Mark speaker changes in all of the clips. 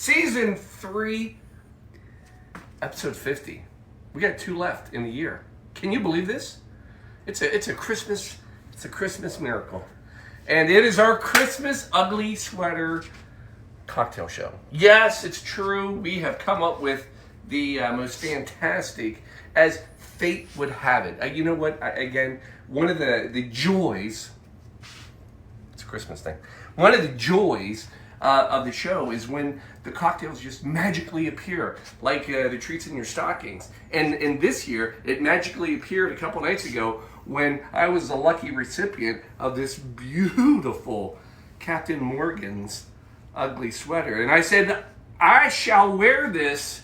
Speaker 1: Season 3, episode 50. We got 2 left in the year. Can you believe this? It's a Christmas miracle. And it is our Christmas ugly sweater cocktail show. Yes, it's true. We have come up with the most fantastic, as fate would have it. You know what? Again, one of the joys, it's a Christmas thing, one of the joys of the show is when the cocktails just magically appear, like the treats in your stockings. And this year, it magically appeared a couple nights ago when I was the lucky recipient of this beautiful Captain Morgan's ugly sweater. And I said, I shall wear this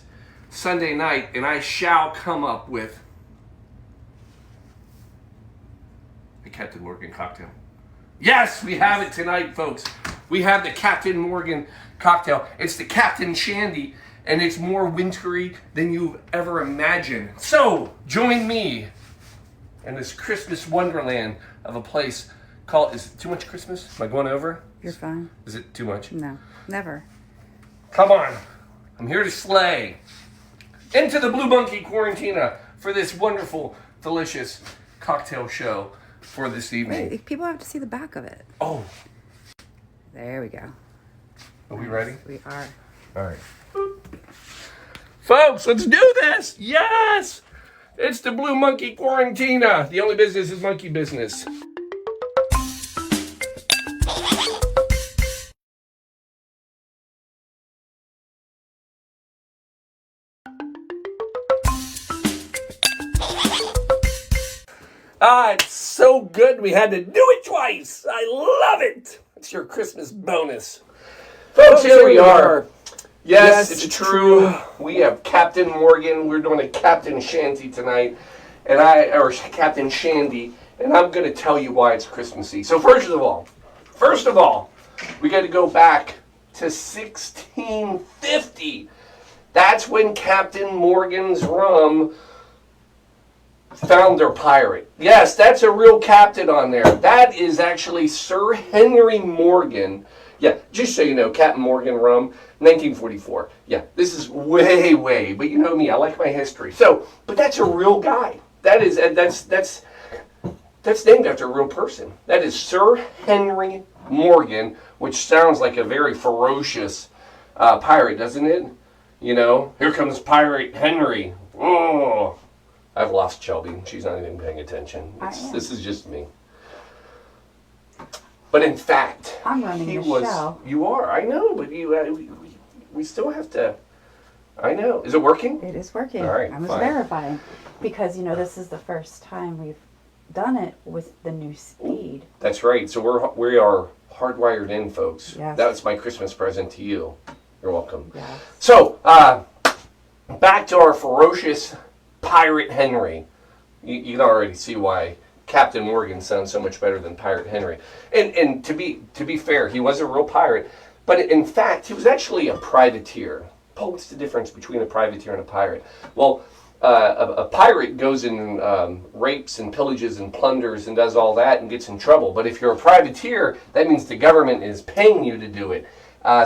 Speaker 1: Sunday night, and I shall come up with the Captain Morgan cocktail. Yes, we have it tonight, folks. We have the Captain Morgan cocktail. It's the Captain Shandy, and it's more wintry than you've ever imagined. So, join me in this Christmas wonderland of a place called, is it too much Christmas? Am I going over?
Speaker 2: You're fine.
Speaker 1: Is it too much?
Speaker 2: No, never.
Speaker 1: Come on. I'm here to slay. Into the Blue Monkey Quarantina for this wonderful, delicious cocktail show for this evening.
Speaker 2: Wait, people have to see the back of it.
Speaker 1: Oh.
Speaker 2: There we go.
Speaker 1: Are we ready?
Speaker 2: We are.
Speaker 1: All right. Folks, let's do this. Yes. It's the Blue Monkey Quarantina. The only business is monkey business. It's so good we had to do it twice. I love it. It's your Christmas bonus. Folks, here we are. Yes, it's true. We have Captain Morgan. We're doing a Captain Shanty tonight, or Captain Shandy, and I'm going to tell you why it's Christmassy. So first of all, we got to go back to 1650. That's when Captain Morgan's rum found their pirate. Yes, that's a real captain on there. That is actually Sir Henry Morgan. Yeah, just so you know, Captain Morgan rum, 1944. Yeah, this is way, but you know me, I like my history. So, but that's a real guy. That's named after a real person. That is Sir Henry Morgan, which sounds like a very ferocious pirate, doesn't it? You know, here comes Pirate Henry. Oh, I've lost Shelby. She's not even paying attention. This is just me. But in fact,
Speaker 2: I'm running the show.
Speaker 1: You are, I know, but we still have to. I know. Is it working?
Speaker 2: It is working.
Speaker 1: All right,
Speaker 2: I was
Speaker 1: fine.
Speaker 2: verifying because this is the first time we've done it with the new speed.
Speaker 1: That's right. So we are hardwired in, folks.
Speaker 2: Yes.
Speaker 1: That's my Christmas present to you. You're welcome.
Speaker 2: Yes.
Speaker 1: So back to our ferocious Pirate Henry. You can already see why Captain Morgan sounds so much better than Pirate Henry. And to be fair, he was a real pirate, but in fact, he was actually a privateer. Paul, what's the difference between a privateer and a pirate? Well, a pirate goes and rapes and pillages and plunders and does all that and gets in trouble. But if you're a privateer, that means the government is paying you to do it.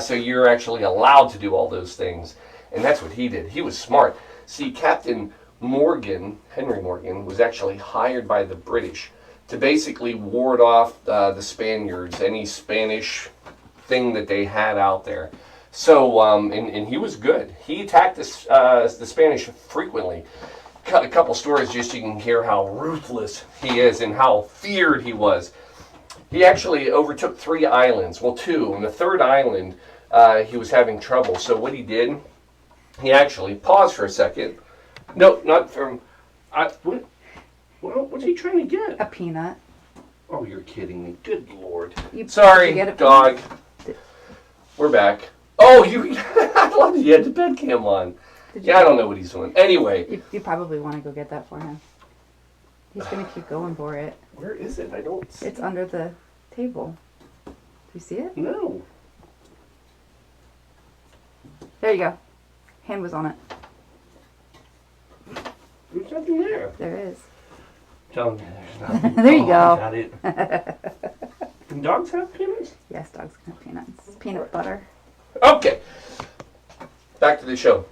Speaker 1: So you're actually allowed to do all those things. And that's what he did. He was smart. See, Captain Morgan, Henry Morgan, was actually hired by the British to basically ward off the Spaniards, any Spanish thing that they had out there. So, and he was good. He attacked the Spanish frequently. A couple stories just so you can hear how ruthless he is and how feared he was. He actually overtook 3 islands, well 2, and the 3rd island he was having trouble. So what he did, he actually paused for a second. No, not from. What's he trying to get?
Speaker 2: A peanut.
Speaker 1: Oh, you're kidding me! Good Lord!
Speaker 2: Sorry,
Speaker 1: dog. We're back. Oh, I love that you had the bed cam on. I don't know what he's doing. Anyway,
Speaker 2: you probably want to go get that for him. He's gonna keep going for it.
Speaker 1: Where is it? I don't see
Speaker 2: It's under the table. Do you see it?
Speaker 1: No.
Speaker 2: There you go. Hand was on it.
Speaker 1: There's nothing there.
Speaker 2: There is.
Speaker 1: Tell me there's nothing.
Speaker 2: There you go.
Speaker 1: Got it. Can dogs have peanuts?
Speaker 2: Yes, dogs can have peanuts. Peanut butter.
Speaker 1: Okay. back to the show.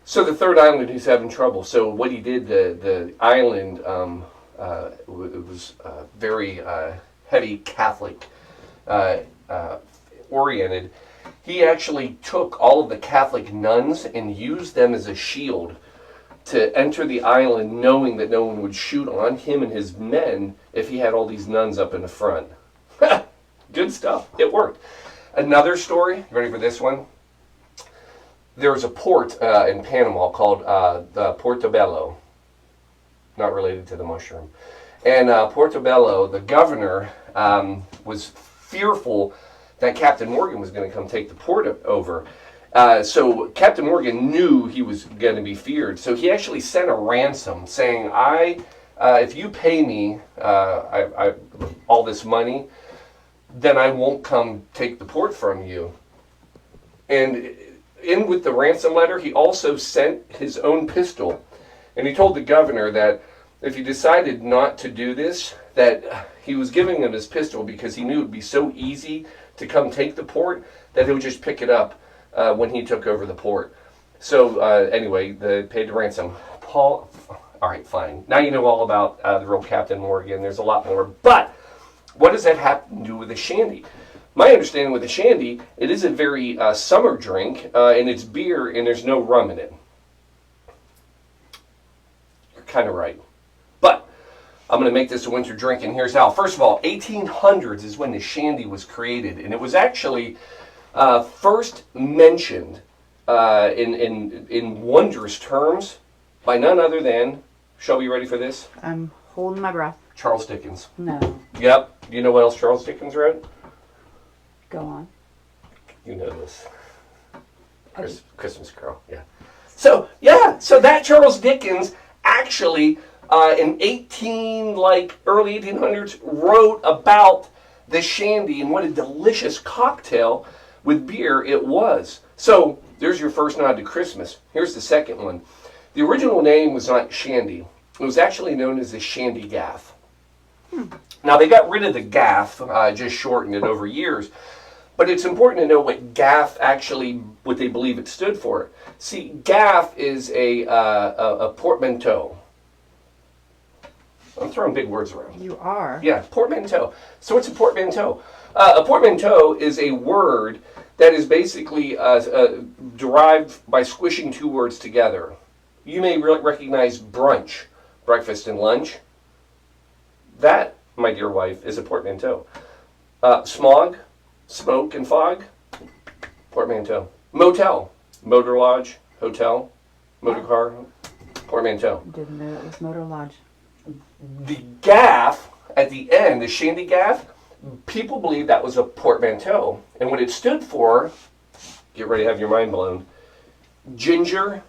Speaker 1: So the third island is having trouble. So what he did, the island, it was very heavy Catholic oriented. He actually took all of the Catholic nuns and used them as a shield to enter the island, knowing that no one would shoot on him and his men if he had all these nuns up in the front. Good stuff. It worked. Another story. Ready for this one? There was a port in Panama called the Portobello. Not related to the mushroom. And Portobello, the governor, was fearful that Captain Morgan was going to come take the port over. So Captain Morgan knew he was going to be feared. So he actually sent a ransom saying, if you pay me all this money, then I won't come take the port from you. And in with the ransom letter, he also sent his own pistol. And he told the governor that if he decided not to do this, that he was giving him his pistol because he knew it would be so easy to come take the port that he would just pick it up when he took over the port. So anyway, they paid the ransom. Paul, all right, fine. Now you know all about the real Captain Morgan. There's a lot more. But what does that have to do with the Shandy? My understanding with the Shandy, it is a very summer drink, and it's beer, and there's no rum in it. You're kind of right. But I'm going to make this a winter drink, and here's how. First of all, 1800s is when the Shandy was created, and it was actually first mentioned in wondrous terms by none other than, Shelby, you ready for this?
Speaker 2: I'm holding my breath.
Speaker 1: Charles Dickens.
Speaker 2: No.
Speaker 1: Yep. Do you know what else Charles Dickens wrote?
Speaker 2: Go on.
Speaker 1: You know this. Christmas Carol, yeah. So that Charles Dickens actually in early 1800s wrote about the Shandy and what a delicious cocktail with beer it was. So there's your first nod to Christmas. Here's the second one. The original name was not Shandy. It was actually known as the Shandy Gaff. Now they got rid of the gaff, just shortened it over years. But it's important to know what gaff actually, what they believe it stood for. See, gaff is a portmanteau. I'm throwing big words around.
Speaker 2: You are.
Speaker 1: Yeah, portmanteau. So what's a portmanteau? A portmanteau is a word that is basically derived by squishing two words together. You may recognize brunch, breakfast and lunch. That, my dear wife, is a portmanteau. Smog, smoke and fog, portmanteau. Motel, motor lodge, hotel, motor car, portmanteau.
Speaker 2: Didn't know it was Motor Lodge.
Speaker 1: The gaff at the end, the Shandy Gaff, people believe that was a portmanteau. And what it stood for, get ready to have your mind blown, ginger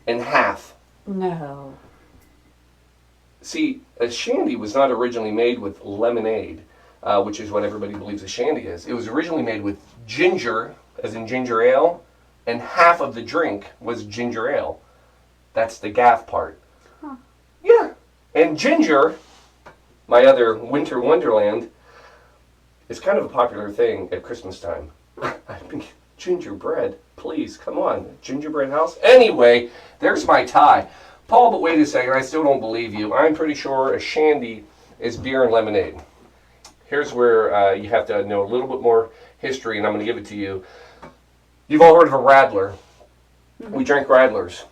Speaker 1: and half.
Speaker 2: No.
Speaker 1: See, a Shandy was not originally made with lemonade, which is what everybody believes a Shandy is. It was originally made with ginger, as in ginger ale, and half of the drink was ginger ale. That's the gaff part.
Speaker 2: Huh.
Speaker 1: Yeah. And ginger, my other winter wonderland, is kind of a popular thing at Christmas time. I mean, gingerbread, please, come on, gingerbread house. Anyway, there's my tie. Paul, but wait a second, I still don't believe you. I'm pretty sure a Shandy is beer and lemonade. Here's where you have to know a little bit more history, and I'm going to give it to you. You've all heard of a Radler. We drank Radlers.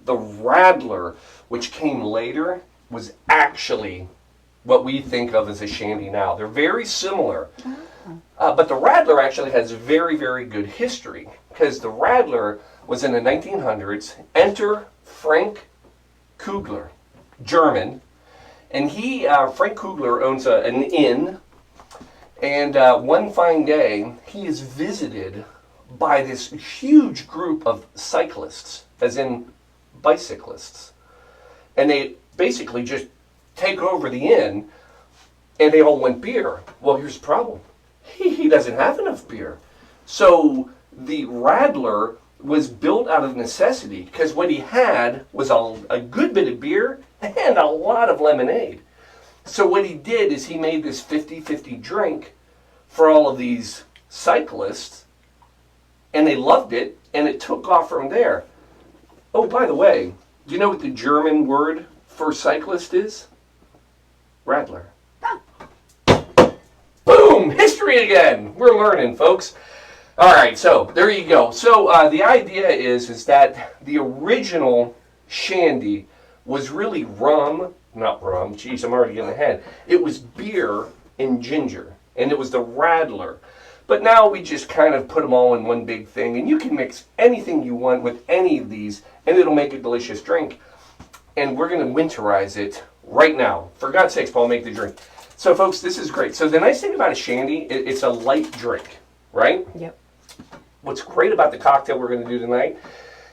Speaker 1: The Radler, which came later, was actually what we think of as a Shandy now. They're very similar. But the Radler actually has very, very good history, because the Radler was in the 1900s. Enter Frank Kugler, German, and Frank Kugler owns an inn, and one fine day he is visited by this huge group of cyclists, as in bicyclists, and they basically just take over the inn, and they all want beer. Well, here's the problem. He doesn't have enough beer. So the Radler was built out of necessity, because what he had was a good bit of beer and a lot of lemonade. So what he did is he made this 50-50 drink for all of these cyclists, and they loved it, and it took off from there. Oh, by the way, do you know what the German word for cyclist is? Radler. Boom! History again! We're learning, folks. All right, so there you go. So the idea is that the original Shandy was really not rum, geez, I'm already getting ahead. It was beer and ginger, and it was the Radler. But now we just kind of put them all in one big thing, and you can mix anything you want with any of these, and it'll make a delicious drink. And we're going to winterize it right now. For God's sakes, Paul, make the drink. So, folks, this is great. So the nice thing about a Shandy, it's a light drink, right?
Speaker 2: Yep.
Speaker 1: What's great about the cocktail we're going to do tonight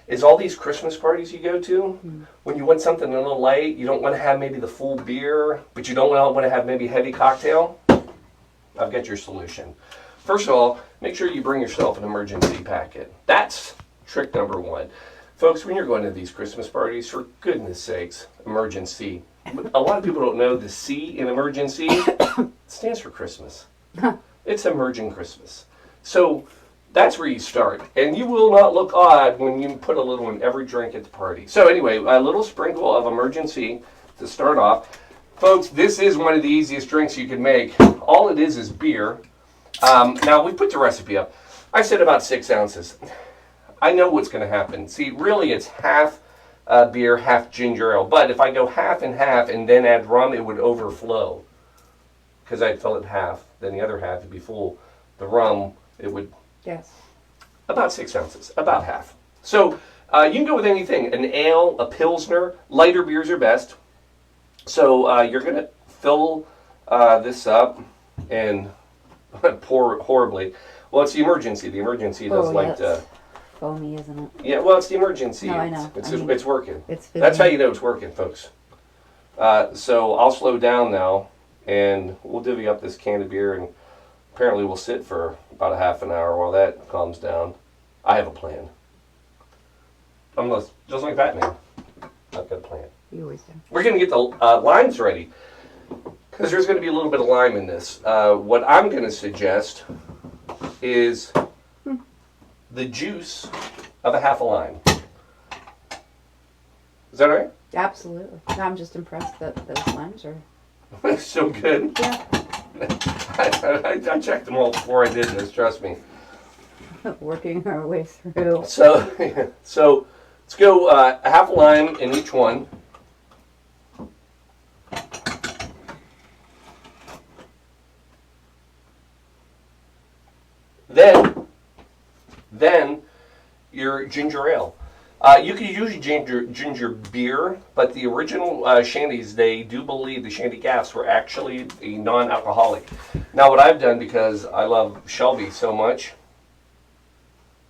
Speaker 1: is all these Christmas parties you go to, when you want something a little light, you don't want to have maybe the full beer, but you don't want to have maybe heavy cocktail, I've got your solution. First of all, make sure you bring yourself an emergency packet. That's trick number one. Folks, when you're going to these Christmas parties, for goodness sakes, emergency. A lot of people don't know the C in emergency stands for Christmas. It's emerging Christmas. So that's where you start. And you will not look odd when you put a little in every drink at the party. So anyway, a little sprinkle of emergency to start off. Folks, this is one of the easiest drinks you can make. All it is beer. Now, we put the recipe up. I said about 6 ounces. I know what's going to happen. See, really it's half beer, half ginger ale. But if I go half and half and then add rum, it would overflow. Because I'd fill it half, then the other half would be full. The rum, it would...
Speaker 2: Yes.
Speaker 1: About 6 ounces, about half. So you can go with anything. An ale, a pilsner, lighter beers are best. So you're going to fill this up and pour horribly. Well, it's the emergency. The emergency doesn't like to...
Speaker 2: foamy, isn't it?
Speaker 1: Yeah, well, it's the emergency.
Speaker 2: No, I know.
Speaker 1: It's working.
Speaker 2: It's
Speaker 1: That's how you know it's working, folks. So I'll slow down now, and we'll divvy up this can of beer, and apparently we'll sit for about a half an hour while that calms down. I have a plan. Just like Batman. I've got a plan.
Speaker 2: You always do.
Speaker 1: We're going to get the limes ready, because there's going to be a little bit of lime in this. What I'm going to suggest is the juice of a half a lime. Is that all right?
Speaker 2: Absolutely. I'm just impressed that those limes are...
Speaker 1: So good.
Speaker 2: Yeah.
Speaker 1: I checked them all before I did this, trust me.
Speaker 2: Working our way through.
Speaker 1: So let's go a half a lime in each one. Then your ginger ale. You can use ginger beer, but the original Shandies, they do believe the Shandy Gaffs were actually a non-alcoholic. Now what I've done, because I love Shelby so much,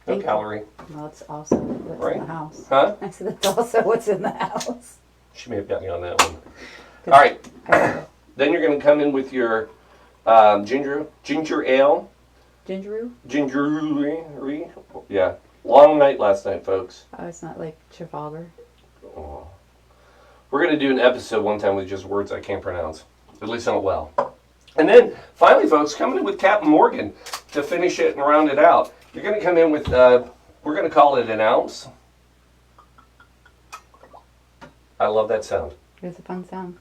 Speaker 1: no calorie.
Speaker 2: Well, it's also what's in the house.
Speaker 1: Huh?
Speaker 2: I said that's also what's in the house.
Speaker 1: She may have got me on that one. All right. Then you're going to come in with your ginger ale. Ginger. Yeah. Long night last night, folks.
Speaker 2: Oh, it's not like Trafalgar.
Speaker 1: Oh. We're going to do an episode one time with just words I can't pronounce. At least not well. And then, finally, folks, coming in with Captain Morgan to finish it and round it out. You're going to come in with, we're going to call it an ounce. I love that sound.
Speaker 2: It's a fun sound.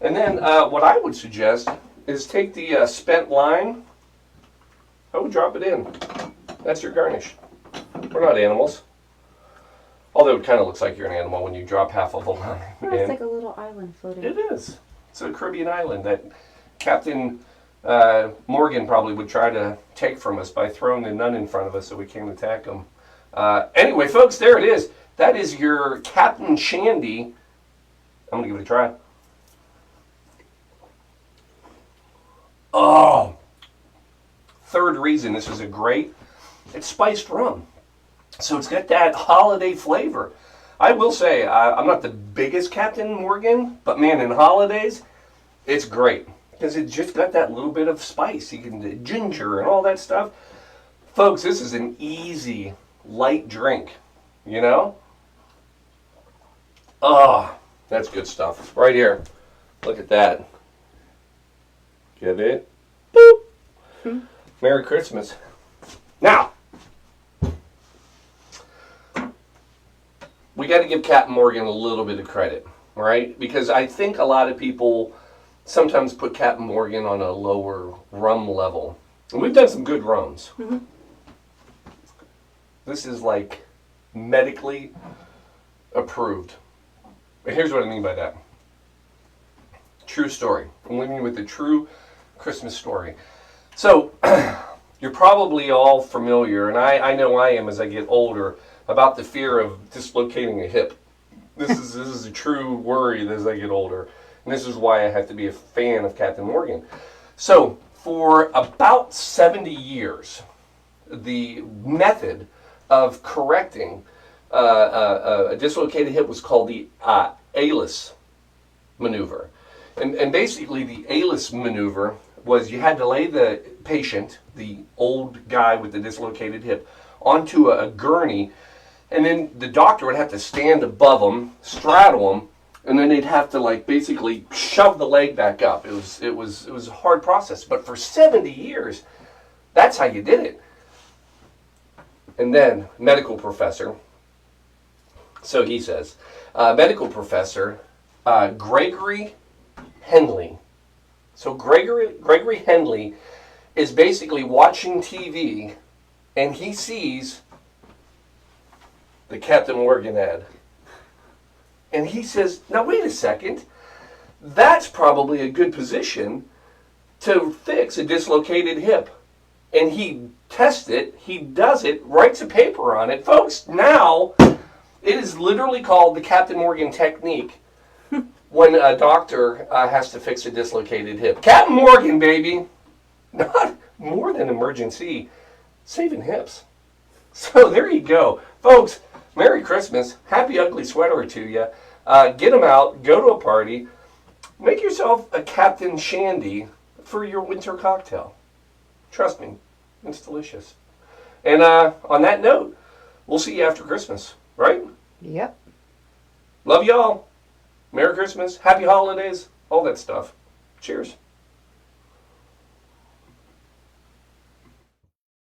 Speaker 1: And then what I would suggest is take the spent lime. I would drop it in. That's your garnish. We're not animals. Although it kind of looks like you're an animal when you drop half of a lime
Speaker 2: No, it's like a little island floating.
Speaker 1: It is. It's a Caribbean island that Captain Morgan probably would try to take from us by throwing the nun in front of us so we can't attack him. Anyway, folks, there it is. That is your Captain Shandy. I'm going to give it a try. Oh, third reason this is a great, it's spiced rum. So it's got that holiday flavor. I will say, I'm not the biggest Captain Morgan, but man, in holidays, it's great. Because it's just got that little bit of spice. You can do ginger and all that stuff. Folks, this is an easy, light drink, you know? Oh, that's good stuff. Right here. Look at that. Get it? Boop. Merry Christmas. Now, we got to give Captain Morgan a little bit of credit, right? Because I think a lot of people sometimes put Captain Morgan on a lower rum level. And we've done some good rums. This is like medically approved. And here's what I mean by that. True story. I'm leaving you with a true Christmas story. So, you're probably all familiar, and I know I am as I get older, about the fear of dislocating a hip. This is a true worry as I get older. And this is why I have to be a fan of Captain Morgan. So, for about 70 years, the method of correcting a dislocated hip was called the ALIS maneuver. And basically the ALIS maneuver was you had to lay the patient, the old guy with the dislocated hip, onto a gurney, and then the doctor would have to stand above him, straddle him, and then they'd have to like basically shove the leg back up. It was a hard process, but for 70 years, that's how you did it. And then medical professor, so he says, medical professor Gregory Henley. So Gregory Henley is basically watching TV, and he sees the Captain Morgan ad. And he says, now wait a second, that's probably a good position to fix a dislocated hip. And he tests it, he does it, writes a paper on it. Folks, now it is literally called the Captain Morgan technique when a doctor has to fix a dislocated hip. Captain Morgan, baby! Not more than emergency, saving hips. So there you go. Folks, Merry Christmas. Happy ugly sweater to you. Get them out. Go to a party. Make yourself a Captain Shandy for your winter cocktail. Trust me, it's delicious. And on that note, we'll see you after Christmas, right?
Speaker 2: Yep.
Speaker 1: Love y'all. Merry Christmas. Happy holidays. All that stuff. Cheers.